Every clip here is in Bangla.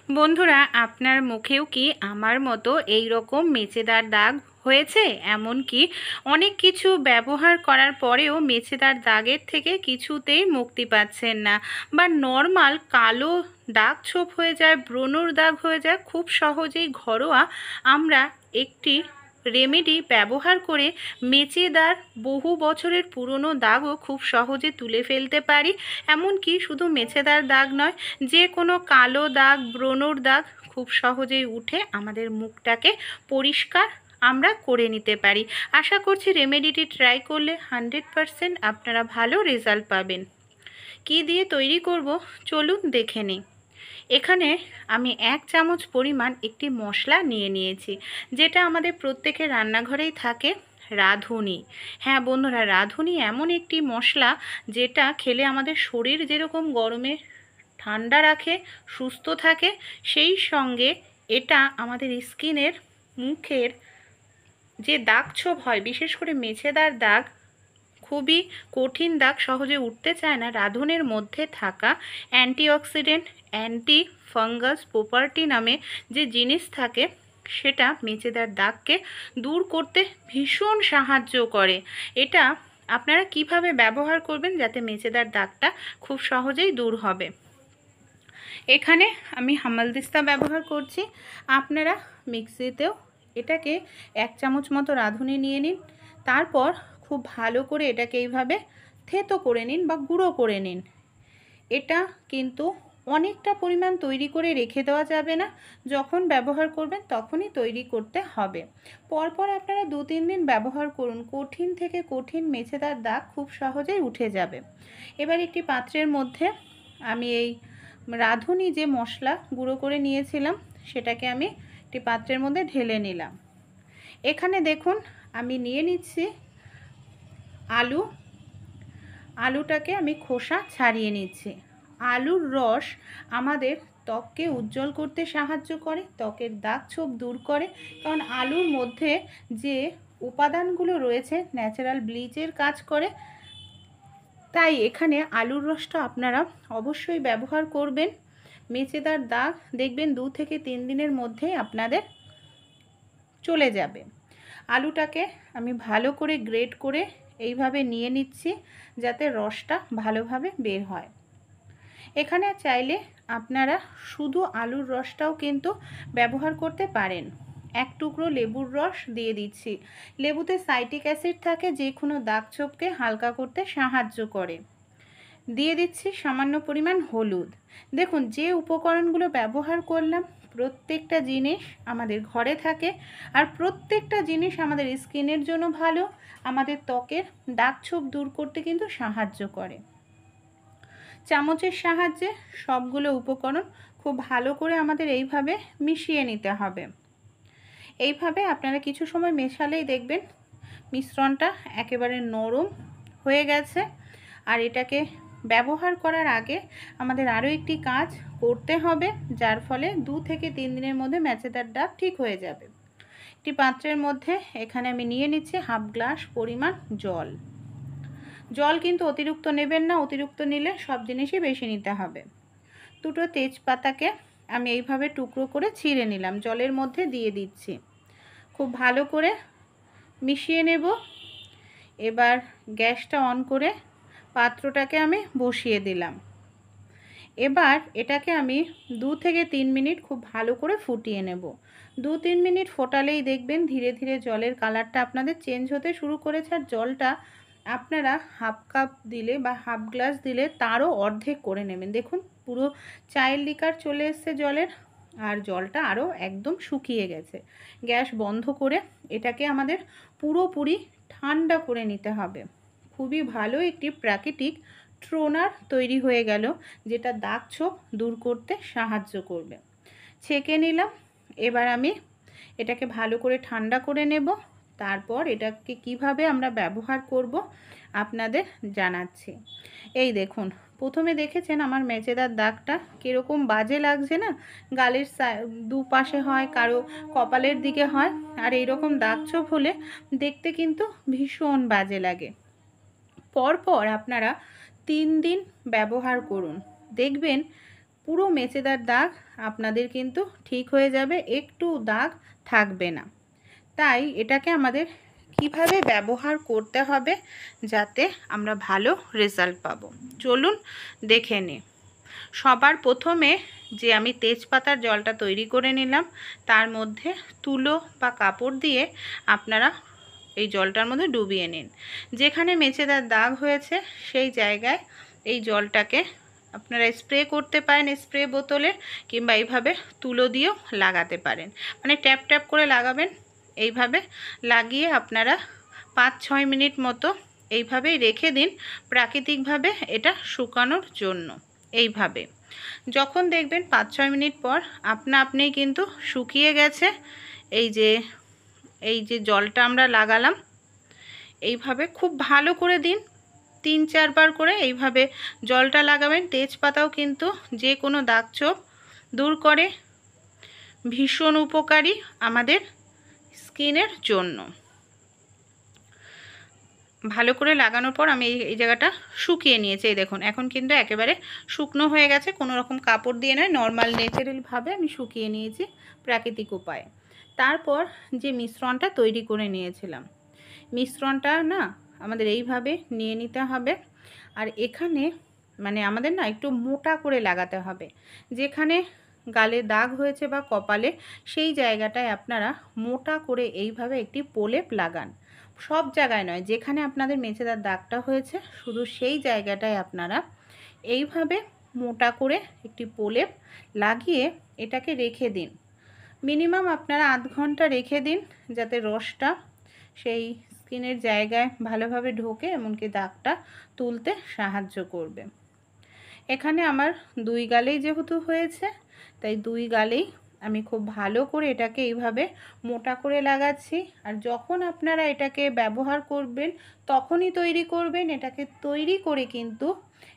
বন্ধুরা, আপনার মুখেও কি আমার মতো এই রকম মেচেদার দাগ হয়েছে? এমনকি অনেক কিছু ব্যবহার করার পরেও মেচেদার দাগের থেকে কিছুতেই মুক্তি পাচ্ছেন না, বা নর্মাল কালো দাগ ছোপ হয়ে যায়, ব্রণর দাগ হয়ে যায়। খুব সহজেই ঘরোয়া আমরা একটি রেমেডি ব্যবহার করে মেচেদার বহু বছরের পুরনো দাগও খুব সহজে তুলে ফেলতে পারি। এমনকি শুধু মেচেদার দাগ নয়, যে কোনো কালো দাগ, ব্রণর দাগ খুব সহজেই উঠে আমাদের মুখটাকে পরিষ্কার আমরা করে নিতে পারি। আশা করছি রেমেডিটি ট্রাই করলে 100% আপনারা ভালো রেজাল্ট পাবেন। কী দিয়ে তৈরি করব চলুন দেখে নিই। এখানে আমি 1 চামচ পরিমাণ একটি মশলা নিয়ে নিয়েছি, যেটা আমাদের প্রত্যেকের রান্নাঘরেই থাকে, রাঁধুনি। হ্যাঁ বন্ধুরা, রাঁধুনি এমন একটি মশলা যেটা খেলে আমাদের শরীর যেরকম গরমে ঠান্ডা রাখে, সুস্থ থাকে, সেই সঙ্গে এটা আমাদের স্কিনের, মুখের যে দাগ ছোপ হয়, বিশেষ করে মেছেদার দাগ, খুবই কঠিন দাগ সহজে উঠতে চায় না, রাঁধুনির মধ্যে থাকা অ্যান্টিঅক্সিডেন্ট, অ্যান্টি ফাঙ্গাস প্রপার্টি নামে যে জিনিস থাকে, সেটা মেচেদার দাগকে দূর করতে ভীষণ সাহায্য করে। এটা আপনারা কিভাবে ব্যবহার করবেন যাতে মেচেদার দাগটা খুব সহজেই দূর হবে। এখানে আমি হামালদিস্তা ব্যবহার করছি, আপনারা মিক্সিতেও এটাকে 1 চামচ মতো রাঁধুনি নিয়ে নিন। তারপর খুব ভালো করে এটাকে এইভাবে থেতো করে নিন বা গুঁড়ো করে নিন। এটা কিন্তু অনেকটা পরিমাণ তৈরি করে রেখে দেওয়া যাবে না, যখন ব্যবহার করবেন তখনই তৈরি করতে হবে। পরপর আপনারা 2-3 দিন ব্যবহার করুন, কঠিন থেকে কঠিন মেছেদার দাগ খুব সহজেই উঠে যাবে। এবার একটি পাত্রের মধ্যে আমি এই রাঁধুনি যে মশলা গুঁড়ো করে নিয়েছিলাম, সেটাকে আমি একটি পাত্রের মধ্যে ঢেলে নিলাম। এখানে দেখুন আমি নিয়ে নিচ্ছি আলু। আলুটাকে আমি খোসা ছাড়িয়ে নিচ্ছি। আলুর রস আমাদের ত্বককে উজ্জ্বল করতে সাহায্য করে, ত্বকের দাগ ছোপ দূর করে, কারণ আলুর মধ্যে যে উপাদানগুলো রয়েছে ন্যাচারাল ব্লিচের কাজ করে। তাই এখানে আলুর রসটা আপনারা অবশ্যই ব্যবহার করবেন। মেচেদার দাগ দেখবেন 2 থেকে 3 দিনের মধ্যেই আপনাদের চলে যাবে। আলুটাকে আমি ভালো করে গ্রেট করে এইভাবে নিয়ে নিচ্ছি, যাতে রসটা ভালোভাবে বের হয়। এখানে চাইলে আপনারা শুধু আলুর রসটাও কিন্তু ব্যবহার করতে পারেন। 1 টুকরো লেবুর রস দিয়ে দিচ্ছি। লেবুতে সাইট্রিক অ্যাসিড থাকে, যে কোনো দাগ ছোপকে হালকা করতে সাহায্য করে। দিয়ে দিচ্ছি সামান্য পরিমাণ হলুদ। দেখুন, যে উপকরণগুলো ব্যবহার করলাম, প্রত্যেকটা জিনিস আমাদের ঘরে থাকে, আর প্রত্যেকটা জিনিস আমাদের স্কিনের জন্য ভালো, আমাদের ত্বকের দাগ ছোপ দূর করতে কিন্তু সাহায্য করে। চামচের সাহায্যে সবগুলো উপকরণ খুব ভালো করে আমাদের এইভাবে মিশিয়ে নিতে হবে। এইভাবে আপনারা কিছু সময় মেশালেই দেখবেন মিশ্রণটা একেবারে নরম হয়ে গেছে। আর এটাকে ব্যবহার করার আগে আমাদের আরও একটি কাজ করতে হবে, যার ফলে 2 থেকে 3 দিনের মধ্যে মেচেদার দাগ ঠিক হয়ে যাবে। একটি পাত্রের মধ্যে এখানে আমি নিয়ে নিচ্ছি 1/2 গ্লাস পরিমাণ জল। জল কিন্তু অতিরিক্ত নেবেন না, অতিরিক্ত নিলে সব জিনিসই বেশি নিতে হবে। 2টো তেজপাতাকে আমি এইভাবে টুকরো করে ছিঁড়ে নিলাম, জলের মধ্যে দিয়ে দিচ্ছি। খুব ভালো করে মিশিয়ে নেব। এবার গ্যাসটা অন করে পাত্রটাকে আমি বসিয়ে দিলাম। এবার এটাকে আমি 2 থেকে 3 মিনিট খুব ভালো করে ফুটিয়ে নেব। 2-3 মিনিট ফোটালেই দেখবেন ধীরে ধীরে জলের কালারটা আপনাদের চেঞ্জ হতে শুরু করেছে। আর জলটা আপনারা 1/2 কাপ দিলে বা 1/2 গ্লাস দিলে তারও অর্ধেক করে নেবেন। দেখুন পুরো চায়ের লিকার চলে এসছে জলের, আর জলটা আরও একদম শুকিয়ে গেছে। গ্যাস বন্ধ করে এটাকে আমাদের পুরোপুরি ঠান্ডা করে নিতে হবে। খুবই ভালো একটি প্রাকৃতিক টোনার তৈরি হয়ে গেল, যেটা দাগ ছোপ দূর করতে সাহায্য করবে। ছেঁকে নিলাম। এবার আমি এটাকে ভালো করে ঠান্ডা করে নেব। তারপর এটাকে কিভাবে আমরা ব্যবহার করব আপনাদের জানাচ্ছি। এই দেখুন, প্রথমে দেখেছেন আমার মেচেদার দাগটা কীরকম বাজে লাগছে না? গালের দুপাশে হয়, কারো কপালের দিকে হয়, আর এইরকম দাগ ছোপ হলে দেখতে কিন্তু ভীষণ বাজে লাগে। পরপর আপনারা 3 দিন ব্যবহার করুন, দেখবেন পুরো মেচেদার দাগ আপনাদের কিন্তু ঠিক হয়ে যাবে, একটু দাগ থাকবে না। তাই এটাকে আমাদের কিভাবে ব্যবহার করতে হবে যাতে আমরা ভালো রেজাল্ট পাবো, চলুন দেখে নিই। সবার প্রথমে যে আমি তেজপাতার জলটা তৈরি করে নিলাম, তার মধ্যে তুলো বা কাপড় দিয়ে আপনারা এই জলটার মধ্যে ডুবিয়ে নিন। যেখানে মেচেদার দাগ হয়েছে সেই জায়গায় এই জলটাকে আপনারা স্প্রে করতে পারেন স্প্রে বোতলে, কিংবা এইভাবে তুলো দিয়েও লাগাতে পারেন। মানে ট্যাপ ট্যাপ করে লাগাবেন। এইভাবে লাগিয়ে আপনারা 5-6 মিনিট মতো এইভাবেই রেখে দিন প্রাকৃতিকভাবে এটা শুকানোর জন্য। এইভাবে যখন দেখবেন 5-6 মিনিট পর আপনিই কিন্তু শুকিয়ে গেছে, এই যে জলটা আমরা লাগালাম, এইভাবে খুব ভালো করে দিন। 3-4 বার করে এইভাবে জলটা লাগাবেন। তেজপাতাও কিন্তু যে কোনো দাগছোপ দূর করে, ভীষণ উপকারী আমাদের স্কিনের জন্য। ভালো করে লাগানোর পর আমি এই জায়গাটা শুকিয়ে নিয়েছি। এই দেখুন এখন কিন্তু একেবারে শুকনো হয়ে গেছে, কোনো রকম কাপড় দিয়ে নয়, নর্মাল ন্যাচারালভাবে আমি শুকিয়ে নিয়েছি প্রাকৃতিক উপায়ে। তারপর যে মিশ্রণটা তৈরি করে নিয়েছিলাম, মিশ্রণটা না আমাদের এইভাবে নিয়ে নিতে হবে। আর এখানে মানে আমাদের না একটু মোটা করে লাগাতে হবে। যেখানে গালে দাগ হয়েছে বা কপালে, সেই জায়গাটায় আপনারা মোটা করে এইভাবে একটি প্রলেপ লাগান। সব জায়গায় নয়, যেখানে আপনাদের মেচেদার দাগটা হয়েছে শুধু সেই জায়গাটায় আপনারা এইভাবে মোটা করে একটি প্রলেপ লাগিয়ে এটাকে রেখে দিন। মিনিমাম আপনারা আধ ঘন্টা রেখে দিন, যাতে রসটা সেই স্কিনের জায়গায় ভালোভাবে ঢোকে, এমনকি দাগটা তুলতে সাহায্য করবে। এখানে আমার 2 গালেই যেহেতু হয়েছে, তাই 2 গালেই আমি খুব ভালো করে এটাকে এইভাবে মোটা করে লাগাচ্ছি। আর যখন আপনারা এটাকে ব্যবহার করবেন তখনই তৈরি করবেন। এটাকে তৈরি করে কিন্তু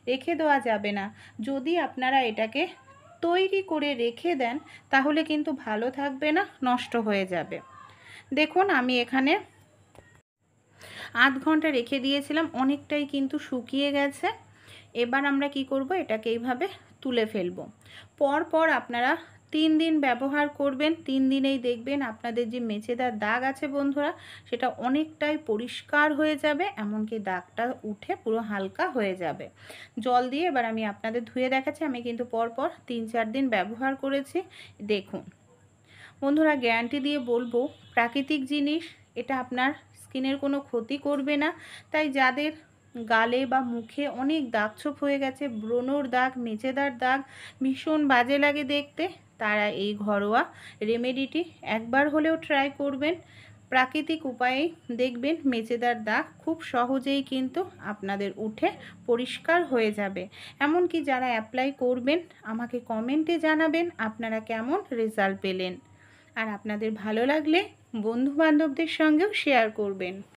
রেখে দেওয়া যাবে না। যদি আপনারা এটাকে তৈরি করে রেখে দেন তাহলে কিন্তু ভালো থাকবে না, নষ্ট হয়ে যাবে। দেখুন আমি এখানে আধ ঘন্টা রেখে দিয়েছিলাম, অনেকটাই কিন্তু শুকিয়ে গেছে। এবার আমরা কি করব, এটাকে এইভাবে তুলে ফেলবো। পর আপনারা 3 দিন ব্যবহার করবেন। 3 দিনেই দেখবেন আপনাদের যে মেচেদার দাগ আছে বন্ধুরা, সেটা অনেকটাই পরিষ্কার হয়ে যাবে, এমনকি দাগটা উঠে পুরো হালকা হয়ে যাবে। জল দিয়ে এবার আমি আপনাদের ধুয়ে দেখাচ্ছি। আমি কিন্তু পর 3-4 দিন ব্যবহার করেছি। দেখুন বন্ধুরা, গ্যারান্টি দিয়ে বলবো প্রাকৃতিক জিনিস, এটা আপনার স্কিনের কোনো ক্ষতি করবে না। তাই যাদের গালে বা মুখে অনেক দাগছোপ হয়ে গেছে, ব্রণর দাগ, মেচেদার দাগ ভীষণ বাজে লাগে দেখতে, তারা এই ঘরোয়া রেমেডিটি একবার হলেও ট্রাই করবেন। প্রাকৃতিক উপায়ে দেখবেন মেচেদার দাগ খুব সহজেই কিন্তু আপনাদের উঠে পরিষ্কার হয়ে যাবে। এমনকি যারা অ্যাপ্লাই করবেন আমাকে কমেন্টে জানাবেন আপনারা কেমন রেজাল্ট পেলেন। আর আপনাদের ভালো লাগলে বন্ধু বান্ধবদের সঙ্গেও শেয়ার করবেন।